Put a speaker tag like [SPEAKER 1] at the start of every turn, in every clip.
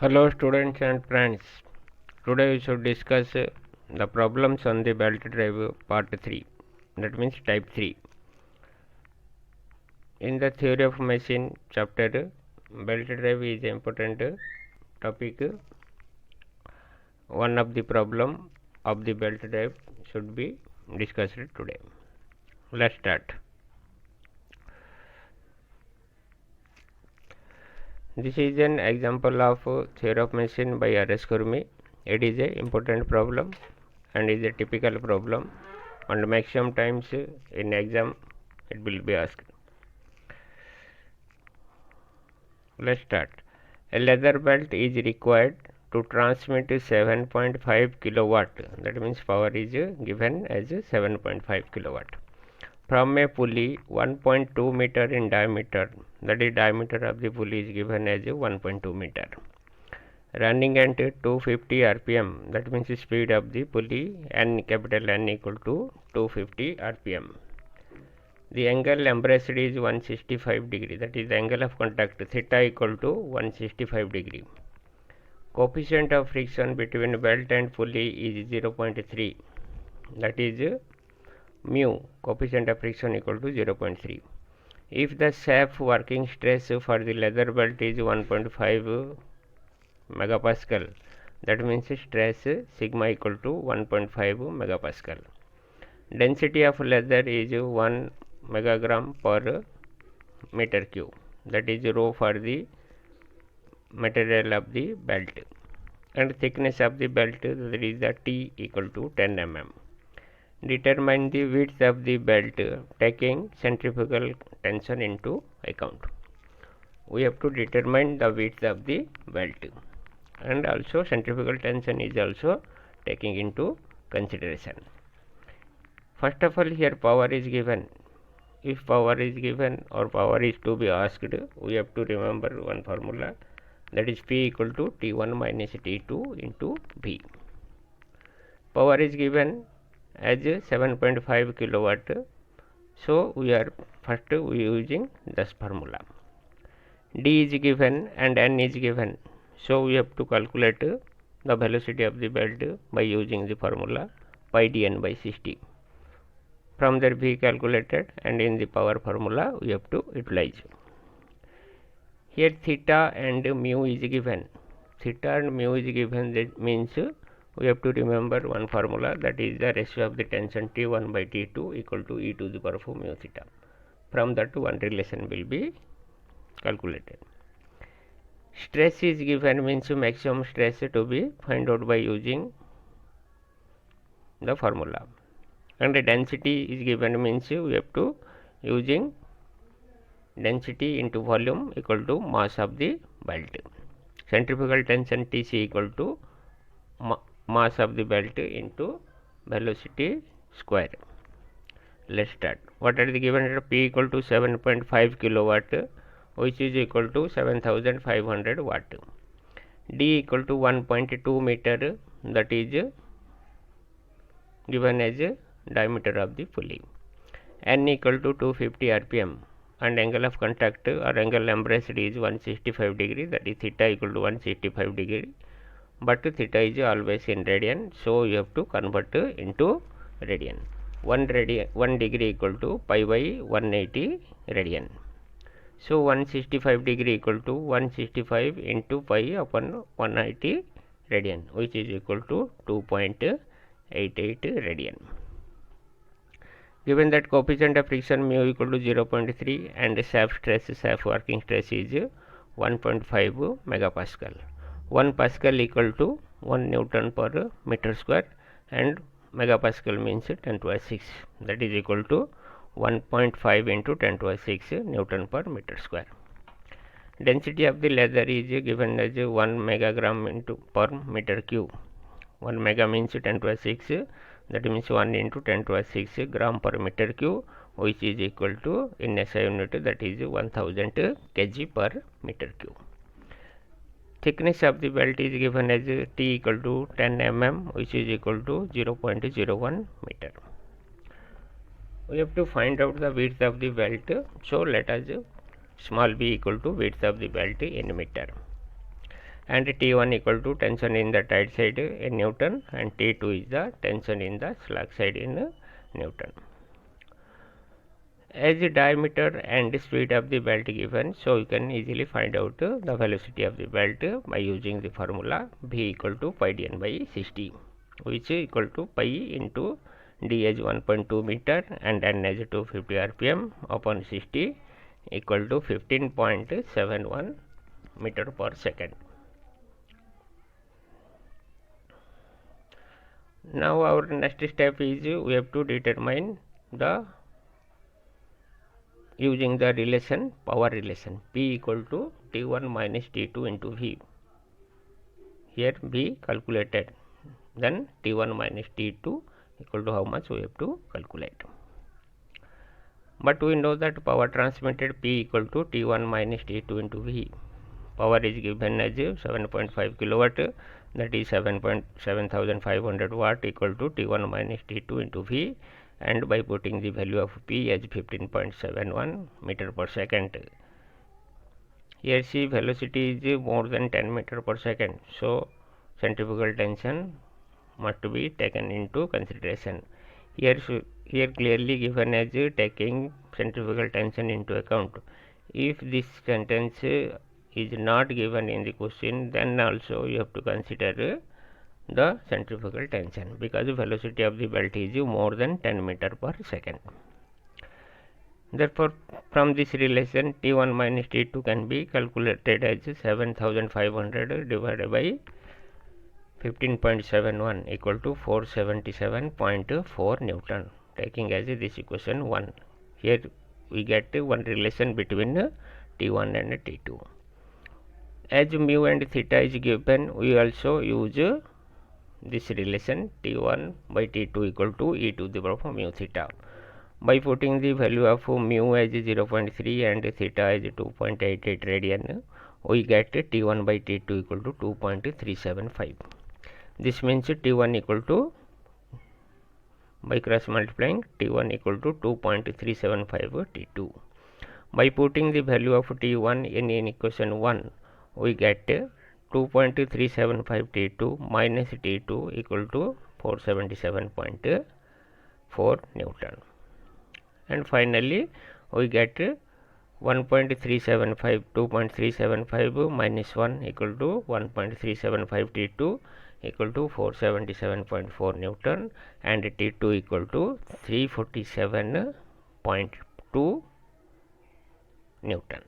[SPEAKER 1] Hello students and friends. Today we should discuss the problems on the belt drive part 3. That means type 3. In the theory of machine chapter, belt drive is important topic. One of the problem of the belt drive should be discussed today. Let's start. This is an example of theory of machine by R.S. Kurmi. It is a important problem and is a typical problem, and maximum times in exam it will be asked. Let's start. A leather belt is required to transmit 7.5 kilowatt. That means power is given as 7.5 kilowatt from a pulley 1.2 meter in diameter. That is, diameter of the pulley is given as 1.2 meter, running at 250 rpm. That means the speed of the pulley N, capital N, equal to 250 rpm. The angle embraced is 165 degree. That is the angle of contact, theta equal to 165 degree. Coefficient of friction between belt and pulley is 0.3. That is mu, coefficient of friction, equal to 0.3. If the shaft working stress for the leather belt is 1.5 megapascal, that means stress sigma equal to 1.5 megapascal. Density of leather is 1 megagram per meter cube. That is rho for the material of the belt, and thickness of the belt, that is the T, equal to 10 mm. Determine the width of the belt taking centrifugal tension into account. We have to determine the width of the belt, and also centrifugal tension is also taking into consideration. First of all, here power is given. If power is given or power is to be asked, we have to remember one formula, that is P equal to T1 minus T2 into V. Power is given as 7.5 kilowatt, so we are using this formula. D is given and N is given, so we have to calculate the velocity of the belt by using the formula pi dn by 60. From there V calculated, and in the power formula we have to utilize. Here theta and mu is given. Theta and mu is given, that means we have to remember one formula, that is the ratio of the tension T1 by T2 equal to e to the power 4 mu theta. From that one relation will be calculated. Stress is given, means maximum stress to be find out by using the formula, and the density is given, means we have to using density into volume equal to mass of the belt. Centrifugal tension Tc equal to mass of the belt into velocity square. Let's start. What are the given? P equal to 7.5 kilowatt, which is equal to 7500 watt. D equal to 1.2 meter, that is given as diameter of the pulley. N equal to 250 rpm, and angle of contact or angle embraced is 165 degree, that is theta equal to 165 degree, but theta is always in radian, so you have to convert into radian. 1 degree equal to pi by 180 radian. So 165 degree equal to 165 into pi upon 180 radian, which is equal to 2.88 radian. Given that coefficient of friction mu equal to 0.3 and shaft working stress is 1.5 megapascal. 1 pascal equal to 1 Newton per meter square, and megapascal means 10 to the 6, that is equal to 1.5 into 10 to the 6 Newton per meter square. Density of the leather is given as 1 megagram into per meter cube. 1 mega means 10 to the 6, that means 1 into 10 to the 6 gram per meter cube, which is equal to in SI unit, that is 1000 kg per meter cube. Thickness of the belt is given as T equal to 10 mm, which is equal to 0.01 meter. We have to find out the width of the belt, so let us small b equal to width of the belt in meter. and T1 equal to tension in the tight side in Newton, and T2 is the tension in the slack side in Newton. As the diameter and speed of the belt given, so you can easily find out the velocity of the belt by using the formula V equal to pi dn by 60, which is equal to pi into d as 1.2 meter and n as 250 rpm upon 60 equal to 15.71 meter per second. Now our next step is we have to determine the using the relation, power relation, P equal to T1 minus T2 into V. Here V calculated, then T1 minus T2 equal to how much we have to calculate. But we know that power transmitted P equal to T1 minus T2 into V. Power is given as 7.5 kilowatt, that is 7,500 watt equal to T1 minus T2 into V, and by putting the value of P as 15.71 meter per second. Here see velocity is more than 10 meter per second, so centrifugal tension must be taken into consideration. Here clearly given as taking centrifugal tension into account. If this sentence is not given in the question, then also you have to consider the centrifugal tension, because the velocity of the belt is more than 10 meter per second. Therefore, from this relation T1 minus T2 can be calculated as 7,500 divided by 15.71 equal to 477.4 Newton, taking as this equation 1. Here we get one relation between T1 and T2. As mu and theta is given, we also use this relation T1 by T2 equal to e to the power of mu theta. By putting the value of mu as 0.3 and theta as 2.88 radian, we get T1 by T2 equal to 2.375. This means T1 equal to, by cross multiplying, T1 equal to 2.375 T2. By putting the value of T1 in equation 1, we get 2.375 T2 minus T2 equal to 477.4 Newton. And finally, we get 1.375, 2.375 minus 1 equal to 1.375 T2 equal to 477.4 Newton, and T2 equal to 347.2 Newton.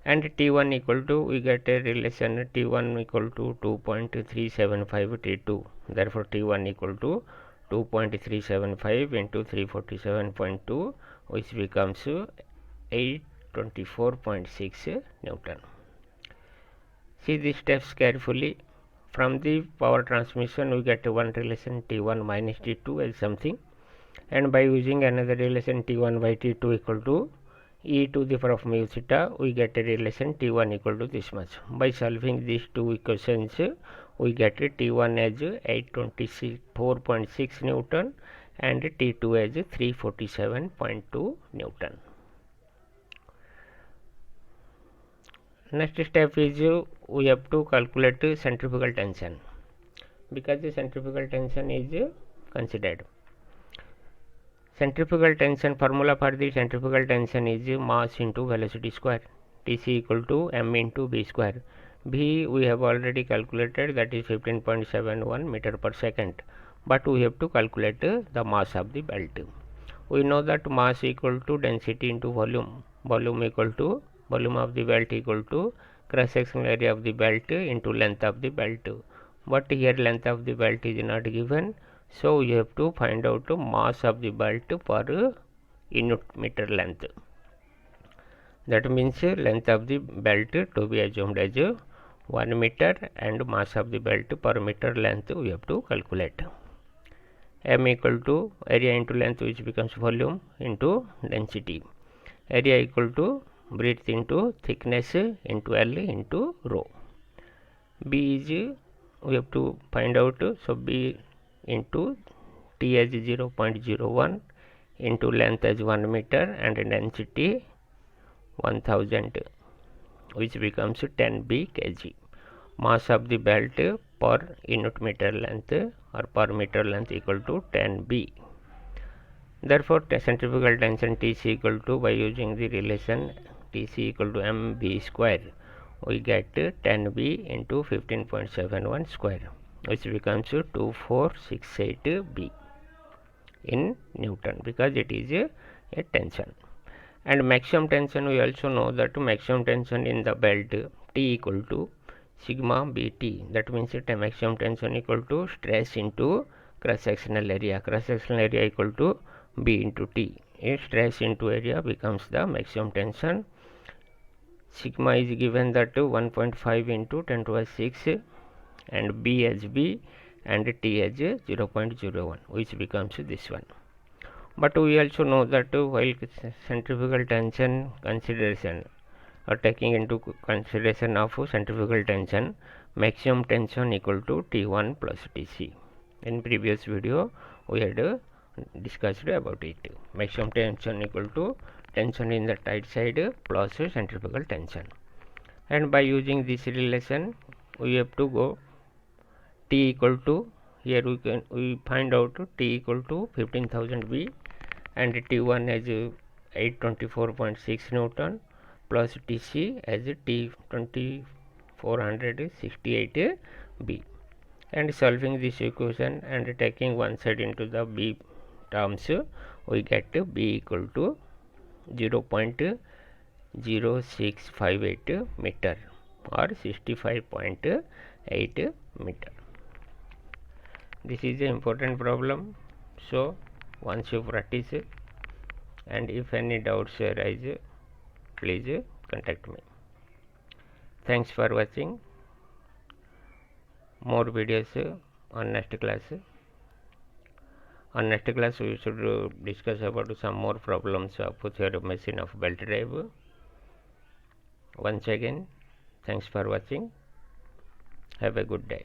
[SPEAKER 1] And T1 equal to, we get a relation T1 equal to 2.375 T2. Therefore, T1 equal to 2.375 into 347.2, which becomes 824.6 Newton. See these steps carefully. From the power transmission, we get one relation T1 minus T2 as something, and by using another relation T1 by T2 equal to e to the power of mu theta, we get a relation T1 equal to this much. By solving these two equations, we get T1 as 824.6 Newton and T2 as 347.2 Newton. Next step is we have to calculate centrifugal tension, because the centrifugal tension is considered. Centrifugal tension, formula for the centrifugal tension is mass into velocity square, Tc equal to m into v square. V we have already calculated, that is 15.71 meter per second, but we have to calculate the mass of the belt. We know that mass equal to density into volume, volume equal to volume of the belt equal to cross sectional area of the belt into length of the belt, but here length of the belt is not given, so you have to find out mass of the belt per unit meter length. That means length of the belt to be assumed as 1 meter, and mass of the belt per meter length we have to calculate. M equal to area into length, which becomes volume, into density. Area equal to breadth into thickness into L into rho. B is we have to find out, so B into T as 0.01 into length as 1 meter and density 1000, which becomes 10 B kg. mass of the belt per unit meter length or per meter length equal to 10B. Therefore, centrifugal tension Tc equal to, by using the relation Tc equal to mv square, we get 10B into 15.71 square, which becomes 2468 B in Newton, because it is a tension. And maximum tension, we also know that maximum tension in the belt T equal to sigma Bt. That means maximum tension equal to stress into cross sectional area. Cross sectional area equal to B into T. If stress into area becomes the maximum tension. Sigma is given that 1.5 into 10 to the 6 and B as B and T as 0.01, which becomes this one. But we also know that while centrifugal tension consideration or taking into consideration of centrifugal tension, maximum tension equal to T1 plus Tc. In previous video we had discussed about it. Maximum tension equal to tension in the tight side plus centrifugal tension. And by using this relation we have to go T equal to, here we find out T equal to 15,000 B and T1 as 824.6 Newton plus Tc as T2468 B. And solving this equation and taking one side into the B terms, we get B equal to 0.0658 meter or 65.8 meter. This is an important problem. So once you practice it, and if any doubts arise, please contact me. Thanks for watching. More videos on next class. On next class we should discuss about some more problems of theory machine of belt drive. Once again, thanks for watching. Have a good day.